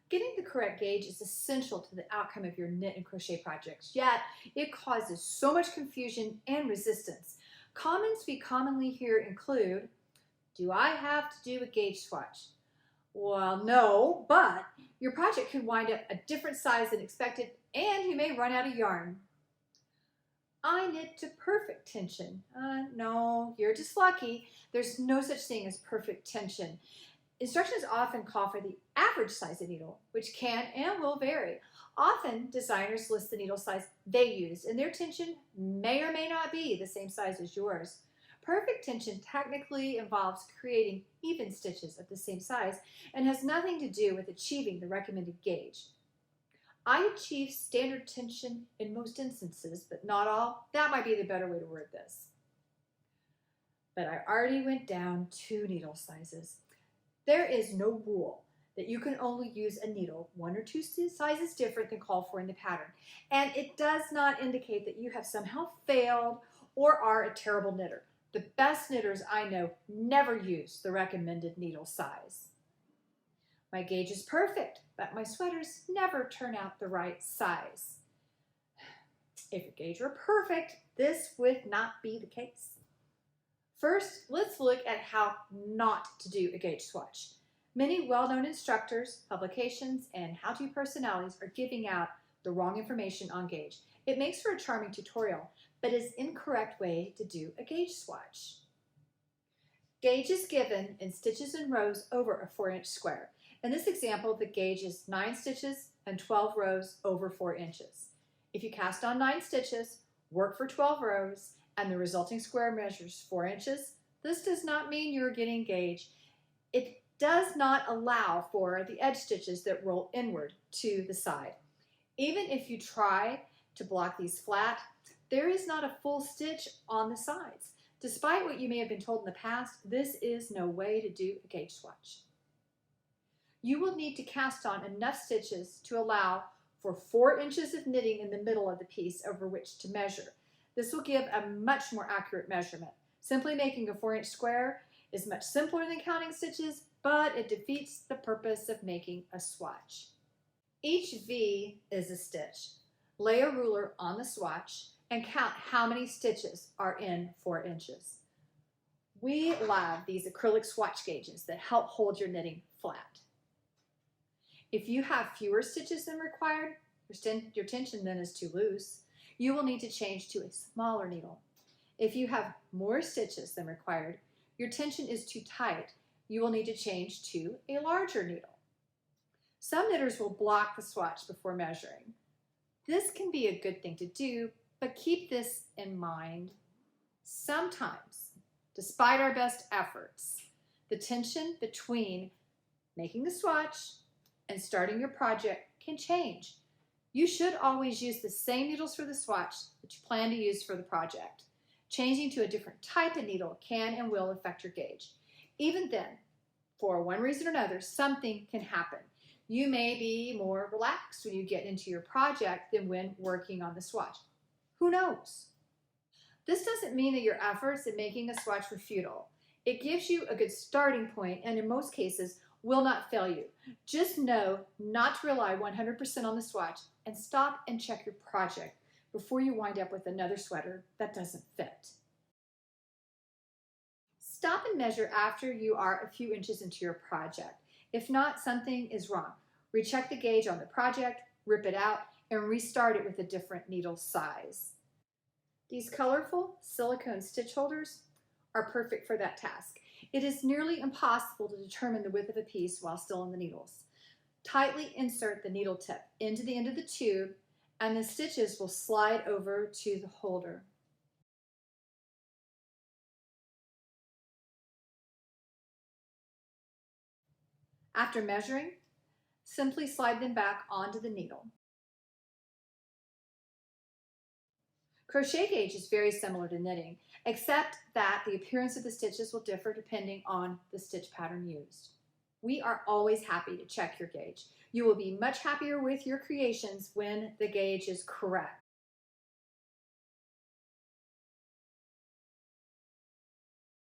Getting the correct gauge is essential to the outcome of your knit and crochet projects, yet it causes so much confusion and resistance. Comments we commonly hear include, do I have to do a gauge swatch? Well, no, but your project could wind up a different size than expected and you may run out of yarn. I knit to perfect tension. No, you're just lucky. There's no such thing as perfect tension. Instructions often call for the average size of needle, which can and will vary. Often, designers list the needle size they used, and their tension may or may not be the same size as yours. Perfect tension technically involves creating even stitches of the same size and has nothing to do with achieving the recommended gauge. I achieve standard tension in most instances, but not all. That might be the better way to word this. But I already went down 2 needle sizes. There is no rule that you can only use a needle 1 or 2 sizes different than called for in the pattern. And it does not indicate that you have somehow failed or are a terrible knitter. The best knitters I know never use the recommended needle size. My gauge is perfect, but my sweaters never turn out the right size. If your gauge were perfect, this would not be the case. First, let's look at how not to do a gauge swatch. Many well-known instructors, publications, and how-to personalities are giving out the wrong information on gauge. It makes for a charming tutorial, but is an incorrect way to do a gauge swatch. Gauge is given in stitches and rows over a 4-inch square. In this example, the gauge is 9 stitches and 12 rows over 4 inches. If you cast on 9 stitches, work for 12 rows, and the resulting square measures 4 inches, this does not mean you're getting gauge. It does not allow for the edge stitches that roll inward to the side. Even if you try to block these flat, there is not a full stitch on the sides. Despite what you may have been told in the past, this is no way to do a gauge swatch. You will need to cast on enough stitches to allow for 4 inches of knitting in the middle of the piece over which to measure. This will give a much more accurate measurement. Simply making a 4-inch square is much simpler than counting stitches, but it defeats the purpose of making a swatch. Each V is a stitch. Lay a ruler on the swatch and count how many stitches are in 4 inches. We love these acrylic swatch gauges that help hold your knitting flat. If you have fewer stitches than required, your tension then is too loose. You will need to change to a smaller needle. If you have more stitches than required, your tension is too tight. You will need to change to a larger needle. Some knitters will block the swatch before measuring. This can be a good thing to do, but keep this in mind. Sometimes, despite our best efforts, the tension between making the swatch and starting your project can change. You should always use the same needles for the swatch that you plan to use for the project. Changing to a different type of needle can and will affect your gauge. Even then, for one reason or another, something can happen. You may be more relaxed when you get into your project than when working on the swatch. Who knows? This doesn't mean that your efforts in making a swatch were futile. It gives you a good starting point and in most cases will not fail you. Just know not to rely 100% on the swatch and stop and check your project before you wind up with another sweater that doesn't fit. Stop and measure after you are a few inches into your project. If not, something is wrong. Recheck the gauge on the project, rip it out, and restart it with a different needle size. These colorful silicone stitch holders are perfect for that task. It is nearly impossible to determine the width of a piece while still in the needles. Tightly insert the needle tip into the end of the tube and the stitches will slide over to the holder. After measuring, simply slide them back onto the needle. Crochet gauge is very similar to knitting, except that the appearance of the stitches will differ depending on the stitch pattern used. We are always happy to check your gauge. You will be much happier with your creations when the gauge is correct.